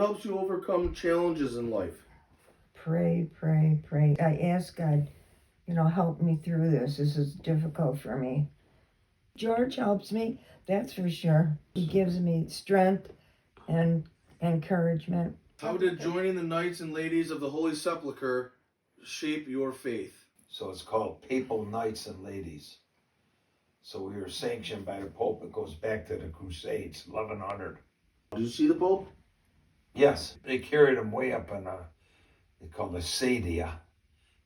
What helps you overcome challenges in life? Pray, pray, pray. I ask God, help me through this. This is difficult for me. George helps me, that's for sure. He gives me strength and encouragement. How did joining the Knights and Ladies of the Holy Sepulchre shape your faith? So it's called Papal Knights and Ladies. So we were sanctioned by the Pope. It goes back to the Crusades, 1100. Did you see the Pope? Yes, they carried him way up in they call it Sadia.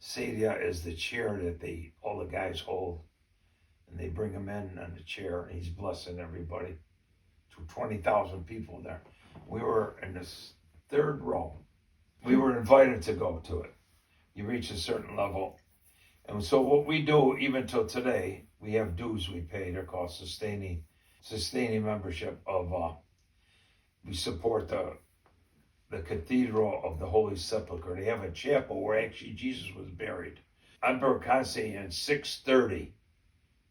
Sadia is the chair that all the guys hold. And they bring him in on the chair, and he's blessing everybody. To 20,000 people there. We were in this third row. We were invited to go to it. You reach a certain level. And so what we do, even till today, we have dues we pay. They're called sustaining membership of, we support the Cathedral of the Holy Sepulchre. They have a chapel where actually Jesus was buried. Emperor Constantine in 630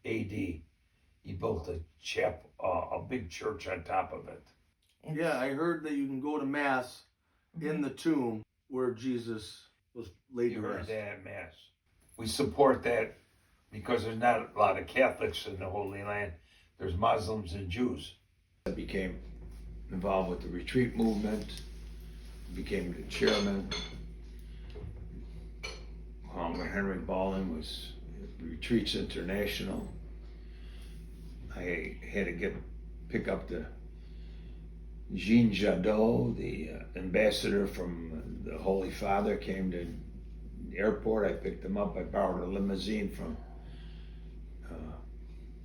AD, he built a big church on top of it. Yeah, I heard that you can go to Mass in the tomb where Jesus was laid to You heard rest. that at Mass. We support that because there's not a lot of Catholics in the Holy Land. There's Muslims and Jews. I became involved with the retreat movement, became the chairman. When Henry Ballin was Retreats International, I had to pick up the Jean Jadot, the ambassador from the Holy Father, came to the airport. I picked him up. I borrowed a limousine from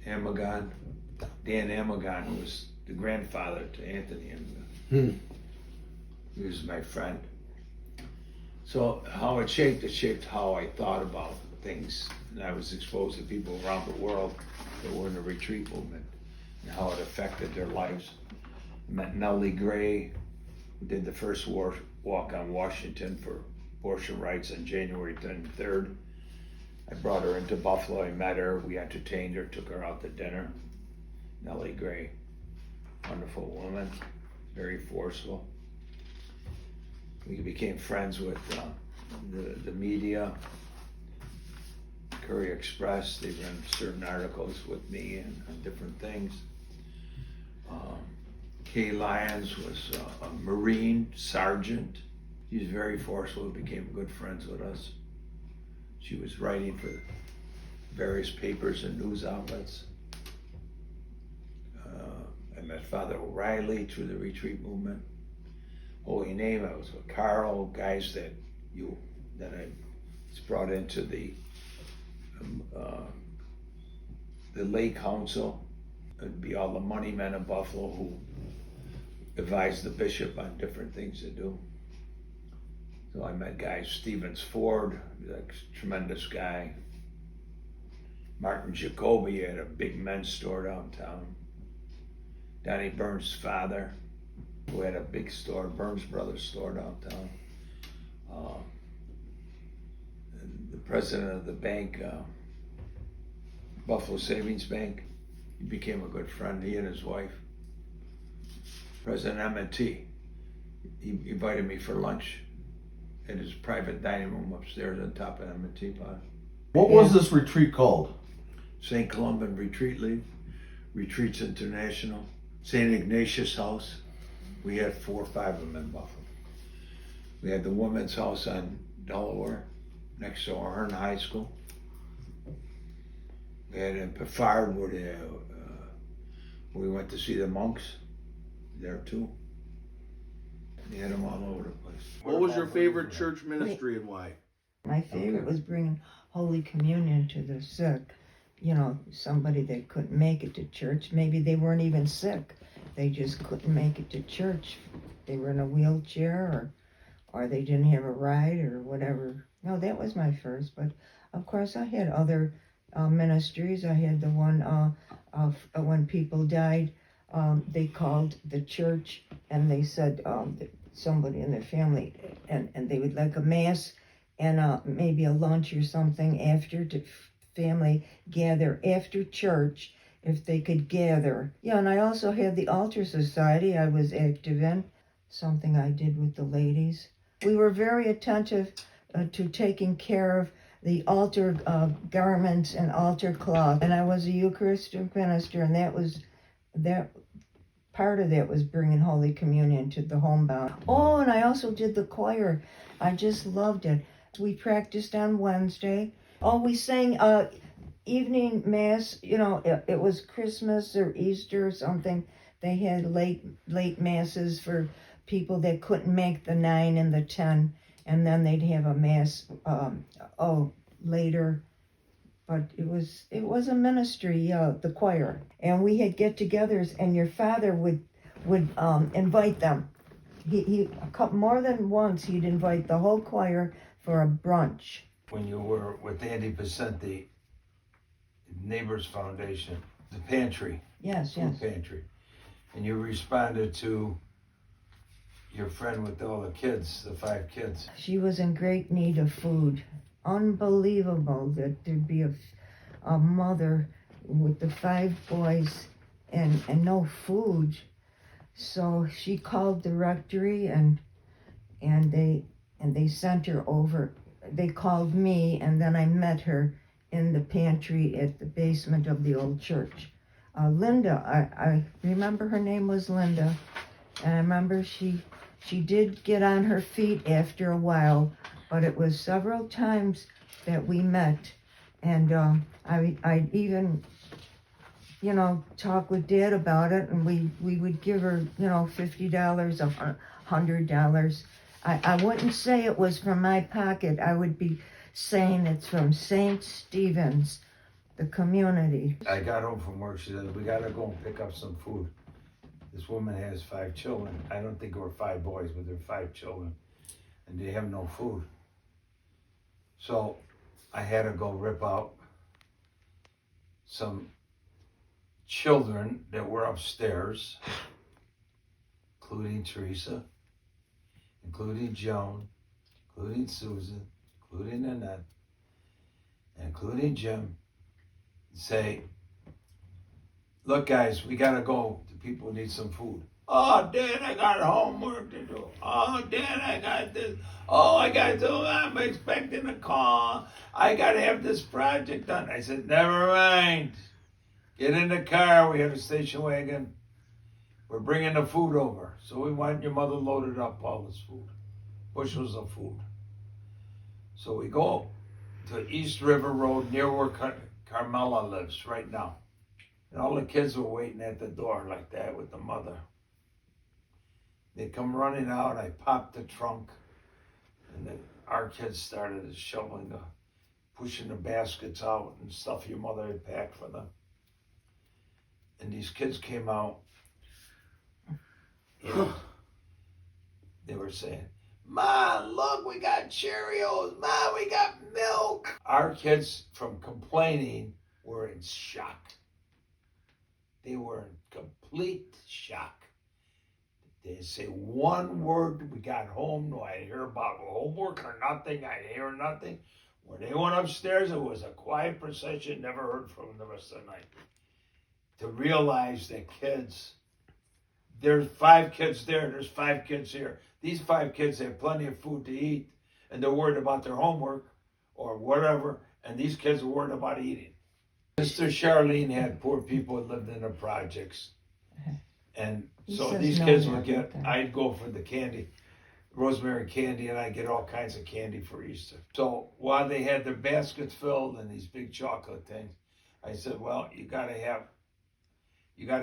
Amagon, Dan Amagon, who was the grandfather to Anthony Amagon. He was my friend. So how it shaped how I thought about things. And I was exposed to people around the world that were in the retreat movement and how it affected their lives. I met Nellie Gray, who did the first walk on Washington for abortion rights on January 23rd. I brought her into Buffalo. I met her. We entertained her, took her out to dinner. Nellie Gray, wonderful woman, very forceful. We became friends with the media. Courier Express, they ran certain articles with me and on different things. Kay Lyons was a Marine sergeant. She was very forceful, became good friends with us. She was writing for various papers and news outlets. I met Father O'Reilly through the retreat movement. Holy Name, I was with Carl, guys that I was brought into the lay council. It'd be all the money men in Buffalo who advised the bishop on different things to do. So I met guys, Stevens Ford, a tremendous guy. Martin Jacoby had a big men's store downtown. Donnie Burns' father, who had a big store, Burns Brothers store downtown. The president of the bank, Buffalo Savings Bank, he became a good friend, he and his wife. President M&T, he invited me for lunch in his private dining room upstairs on top of M&T Pod. What was this retreat called? St. Columban Retreat League, Retreats International, St. Ignatius House. We had 4 or 5 of them in Buffalo. We had the Women's House on Delaware, next to Ahern High School. We had in Peffard where we went to see the monks, there too. We had them all over the place. What was your favorite church ministry and why? My favorite was bringing Holy Communion to the sick. Somebody that couldn't make it to church. Maybe they weren't even sick. They just couldn't make it to church. They were in a wheelchair or they didn't have a ride or whatever. No, that was my first. But of course I had other ministries. I had the one of when people died, they called the church and they said somebody in their family and they would like a mass and maybe a lunch or something after to family gather after church if they could gather. Yeah, and I also had the Altar Society I was active in. something I did with the ladies. We were very attentive to taking care of the altar garments and altar cloth. And I was a Eucharistic minister, and that part of that was bringing Holy Communion to the homebound. Oh, and I also did the choir. I just loved it. We practiced on Wednesday. Oh, we sang evening mass. You know, it was Christmas or Easter or something. They had late masses for people that couldn't make the 9 and the 10, and then they'd have a mass later. But it was a ministry, the choir, and we had get-togethers, and your father would invite them. He more than once he'd invite the whole choir for a brunch. When you were with Andy Pacenti, Neighbors Foundation, the pantry, Yes, food yes. pantry, and you responded to your friend with all the kids, the 5 kids. She was in great need of food. Unbelievable that there'd be a mother with the 5 boys and no food. So she called the rectory and they sent her over. They called me, and then I met her in the pantry at the basement of the old church. Linda, I remember her name was Linda, and I remember she did get on her feet after a while, but it was several times that we met, and I even, talk with Dad about it, and we would give her, $50, $100. I wouldn't say it was from my pocket. I would be saying it's from St. Stephen's, the community. I got home from work. She said, "We gotta go and pick up some food." This woman has 5 children. I don't think there were 5 boys, but there were 5 children, and they have no food. So I had to go rip out some children that were upstairs, including Teresa, including Joan, including Susan, including Annette, and including Jim, and say, "Look, guys, we gotta go. The people need some food." "Oh, Dad, I got homework to do. Oh, Dad, I got this. Oh, I got to, I'm expecting a call. I got to have this project done." I said, "Never mind. Get in the car. We have a station wagon. We're bringing the food over." So we went, your mother loaded up all this food, bushels of food. So we go to East River Road near where Carmela lives right now. And all the kids were waiting at the door like that with the mother. They come running out. I popped the trunk, and then our kids started shoveling pushing the baskets out and stuff your mother had packed for them. And these kids came out. They were saying, "Mom, look, we got Cheerios. Mom, we got milk." Our kids, from complaining, were in shock. They were in complete shock. They didn't say one word. We got home. No, I hear about homework or nothing. I hear nothing. When they went upstairs, it was a quiet procession. Never heard from them the rest of the night. To realize that kids, there's 5 kids there, there's 5 kids here. These 5 kids have plenty of food to eat, and they're worried about their homework or whatever, and these kids are worried about eating. Sister Charlene had poor people that lived in the projects. And so these kids would get, I'd go for the candy, rosemary candy, and I'd get all kinds of candy for Easter. So while they had their baskets filled and these big chocolate things, I said, "Well, you gotta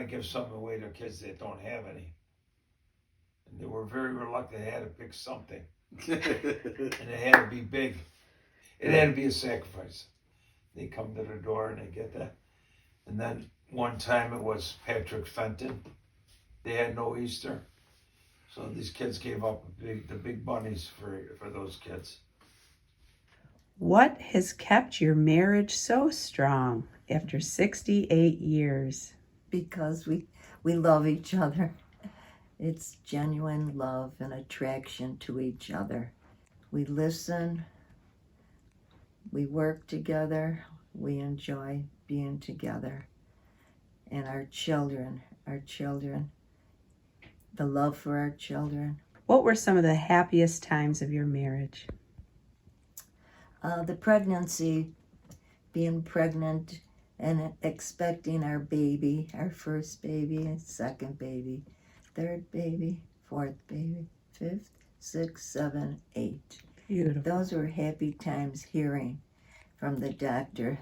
give something away to kids that don't have any." And they were very reluctant. They had to pick something. And it had to be big. It had to be a sacrifice. They come to the door and they get that. And then one time it was Patrick Fenton. They had no Easter. So these kids gave up the big bunnies for those kids. What has kept your marriage so strong after 68 years? Because we love each other. It's genuine love and attraction to each other. We listen, we work together, we enjoy being together. And our children, the love for our children, What were some of the happiest times of your marriage? The pregnancy, being pregnant and expecting our baby, our first baby, second baby, third baby, fourth baby, fifth, sixth, seven, eight. Beautiful. Those were happy times hearing from the doctor,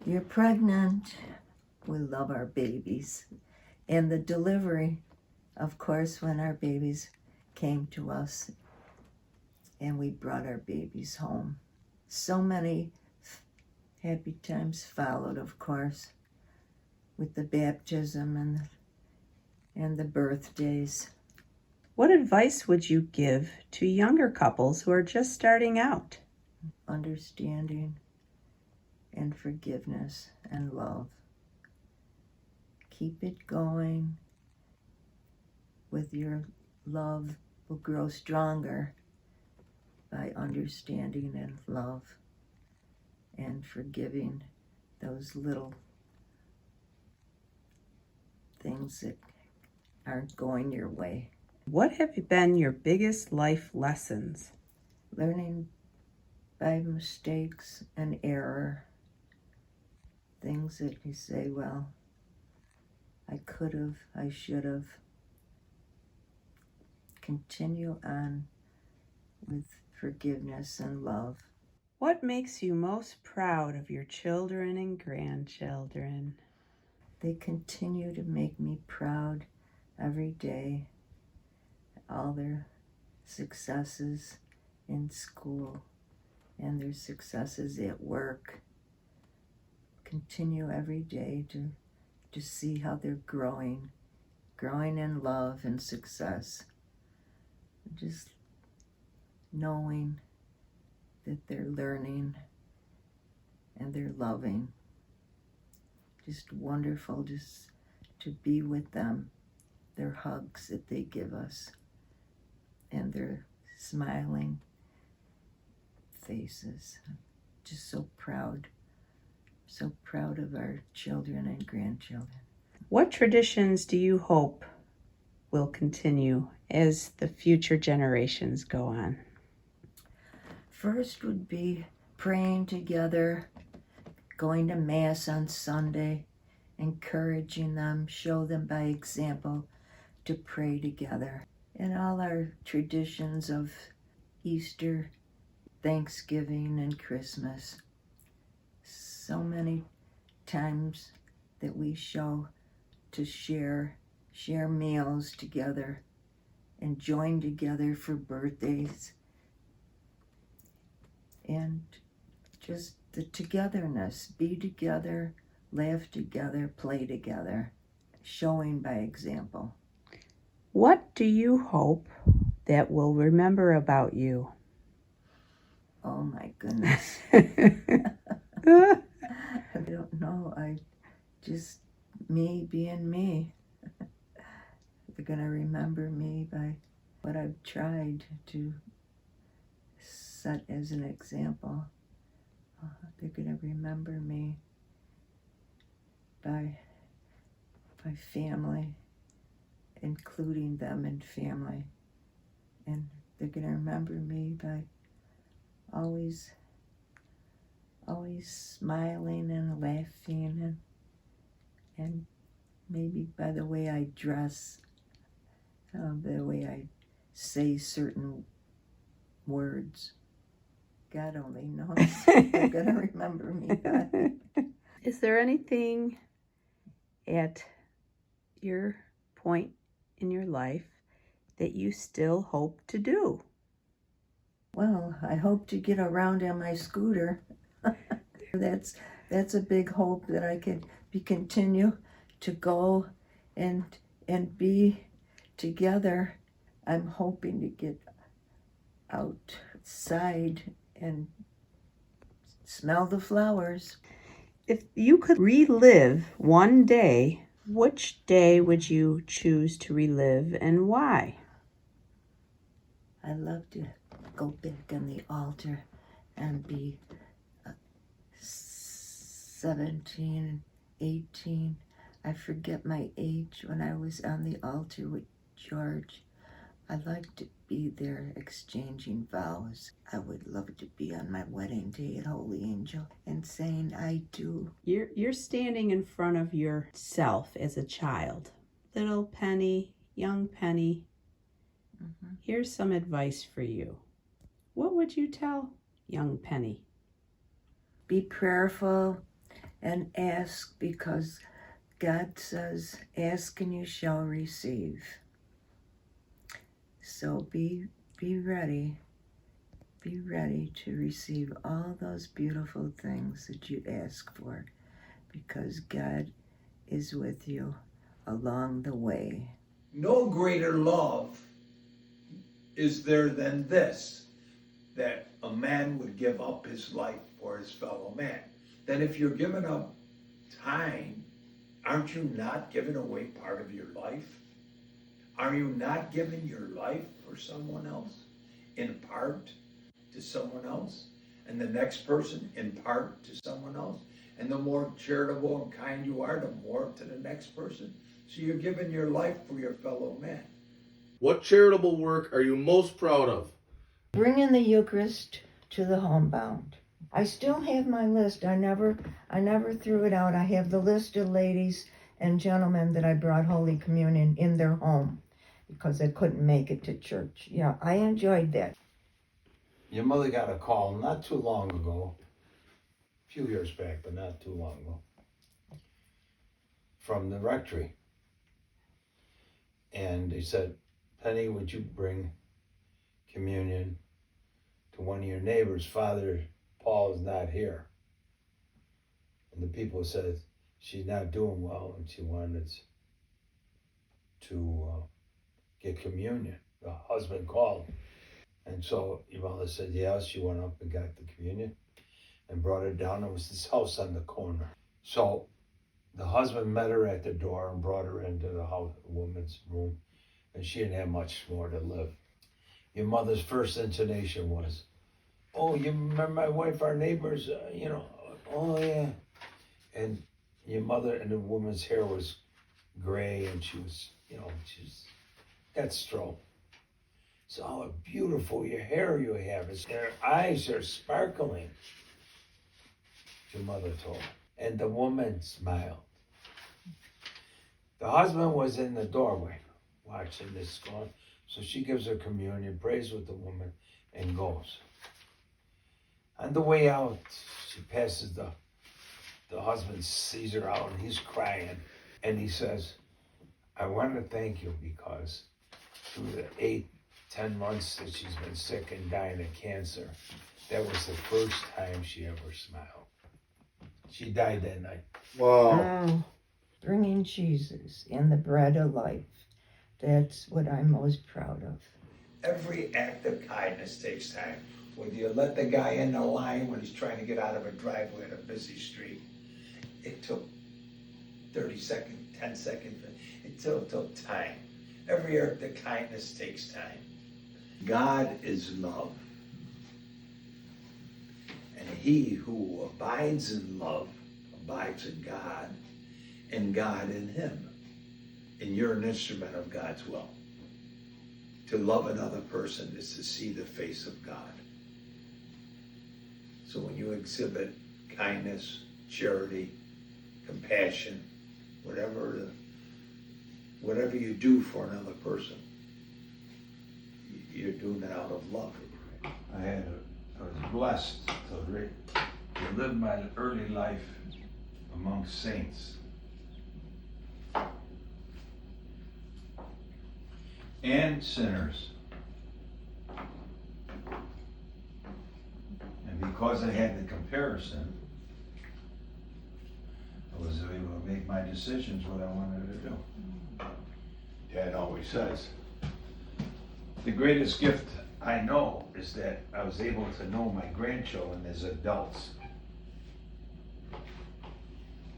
"You're pregnant." We love our babies. And the delivery, of course, when our babies came to us and we brought our babies home. So many happy times followed, of course, with the baptism and the birthdays. What advice would you give to younger couples who are just starting out? Understanding and forgiveness and love. Keep it going. With your love will grow stronger by understanding and love and forgiving those little things that aren't going your way. What have been your biggest life lessons? Learning by mistakes and error. Things that you say, well, I could have, I should have. Continue on with forgiveness and love. What makes you most proud of your children and grandchildren? They continue to make me proud every day. All their successes in school and their successes at work. Continue every day to see how they're growing in love and success. Just knowing that they're learning and they're loving. Just wonderful just to be with them. Their hugs that they give us and their smiling faces. Just so proud of our children and grandchildren. What traditions do you hope will continue as the future generations go on? First would be praying together, going to Mass on Sunday, encouraging them, show them by example to pray together. And all our traditions of Easter, Thanksgiving, and Christmas. So many times that we show to share meals together and join together for birthdays. And just the togetherness, be together, laugh together, play together, showing by example. What do you hope that we'll remember about you? Oh my goodness. I don't know. Me being me. They're going to remember me by what I've tried to set as an example. They're going to remember me by family, including them in family. And they're going to remember me by always smiling and laughing and maybe by the way I dress, the way I say certain words. God only knows. They're going to remember me by. Is there anything at your point in your life that you still hope to do? Well, I hope to get around on my scooter. That's a big hope that I could continue to go and be together. I'm hoping to get outside and smell the flowers. If you could relive one day, which day would you choose to relive and why? I love to go back on the altar and be 17, 18. I forget my age when I was on the altar with George, I'd like to be there exchanging vows. I would love to be on my wedding day at Holy Angel and saying I do. You're standing in front of yourself as a child. Little Penny, young Penny. Here's some advice for you. What would you tell young Penny? Be prayerful and ask, because God says, ask and you shall receive. So be ready. Be ready to receive all those beautiful things that you ask for, because God is with you along the way. No greater love is there than this, that a man would give up his life for his fellow man. Then if you're giving up time, aren't you not giving away part of your life? Are you not giving your life for someone else, in part to someone else, and the next person in part to someone else? And the more charitable and kind you are, the more to the next person. So you're giving your life for your fellow man. What charitable work are you most proud of? Bringing the Eucharist to the homebound. I still have my list. I never threw it out. I have the list of ladies and gentlemen that I brought Holy Communion in their home because they couldn't make it to church. Yeah, I enjoyed that. Your mother got a call not too long ago, a few years back, but not too long ago, from the rectory. And they said, Penny, would you bring communion to one of your neighbors? Father Paul is not here. And the people said she's not doing well and she wanted to get communion. The husband called. And so your mother said yes. She went up and got the communion and brought it down. It was this house on the corner. So the husband met her at the door and brought her into the house, woman's room, and she didn't have much more to live. Your mother's first intonation was, oh, you remember my wife, our neighbors, oh yeah. And your mother, and the woman's hair was gray, and she was got stroke. So how beautiful your hair you have. And her eyes are sparkling, your mother told her. And the woman smiled. The husband was in the doorway watching this going. So she gives her communion, prays with the woman, and goes. On the way out, she passes the husband sees her out, and he's crying. And he says, I want to thank you because through the 8-10 months that she's been sick and dying of cancer, that was the first time she ever smiled. She died that night. Wow. Oh, bringing Jesus and the bread of life. That's what I'm most proud of. Every act of kindness takes time. Whether you let the guy in the line when he's trying to get out of a driveway on a busy street, it took 30 seconds, 10 seconds. It took time. Every act of kindness takes time. God is love. And he who abides in love abides in God, and God in him. And you're an instrument of God's will. To love another person is to see the face of God. So when you exhibit kindness, charity, compassion, whatever you do for another person, you're doing it out of love. I was blessed to live my early life among saints. And sinners. And because I had the comparison, I was able to make my decisions what I wanted to do. Dad always says, the greatest gift I know is that I was able to know my grandchildren as adults,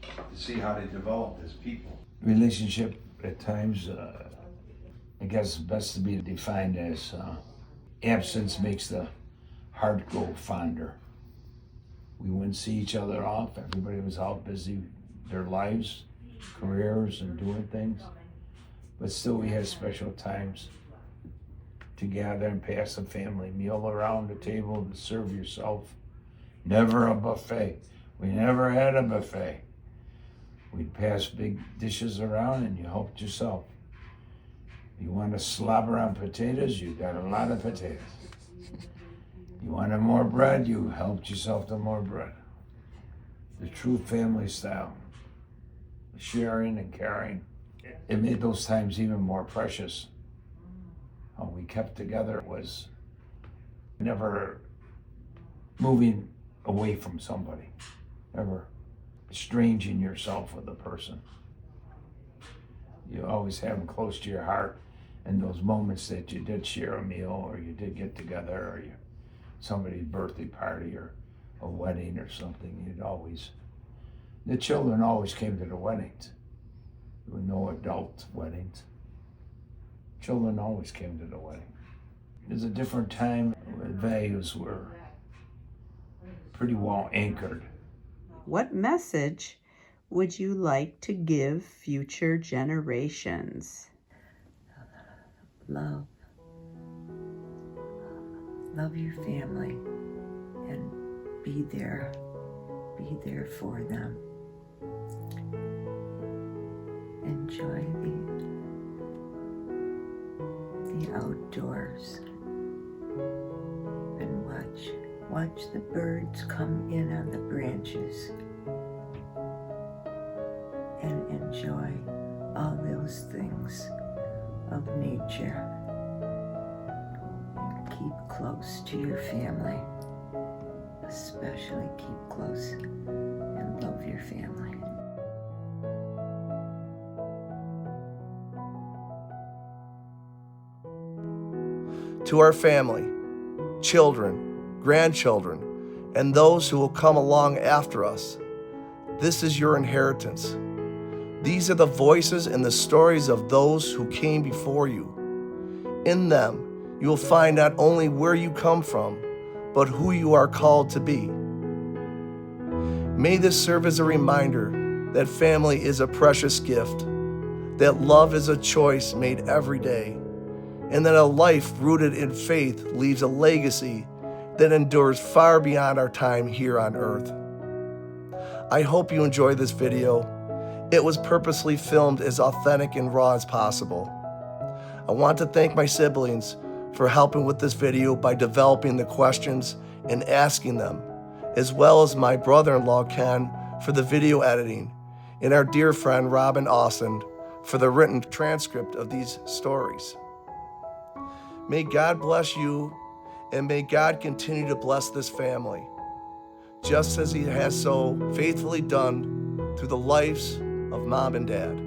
to see how they develop as people. Relationship at times, I guess best to be defined as absence makes the heart grow fonder. We wouldn't see each other off. Everybody was out busy their lives, careers, and doing things. But still we had special times to gather and pass a family meal around the table to serve yourself. Never a buffet. We never had a buffet. We'd pass big dishes around and you helped yourself. You want to slobber on potatoes, you got a lot of potatoes. You wanted more bread, you helped yourself to more bread. The true family style. Sharing and caring. It made those times even more precious. How we kept together was never moving away from somebody, never estranging yourself with a person. You always have them close to your heart, and those moments that you did share a meal or you did get together or somebody's birthday party or a wedding or something, the children always came to the weddings. There were no adult weddings. Children always came to the wedding. It was a different time where values were pretty well anchored. What message would you like to give future generations? Love. Love your family and be there for them. Enjoy the outdoors and watch the birds come in on the branches and enjoy all those things of nature. And keep close to your family, especially keep close and love your family. To our family, children, grandchildren, and those who will come along after us, this is your inheritance. These are the voices and the stories of those who came before you. In them, you will find not only where you come from, but who you are called to be. May this serve as a reminder that family is a precious gift, that love is a choice made every day, and that a life rooted in faith leaves a legacy that endures far beyond our time here on earth. I hope you enjoyed this video. It was purposely filmed as authentic and raw as possible. I want to thank my siblings for helping with this video by developing the questions and asking them, as well as my brother-in-law Ken for the video editing, and our dear friend Robin Austin for the written transcript of these stories. May God bless you, and may God continue to bless this family, just as He has so faithfully done through the lives of Mom and Dad.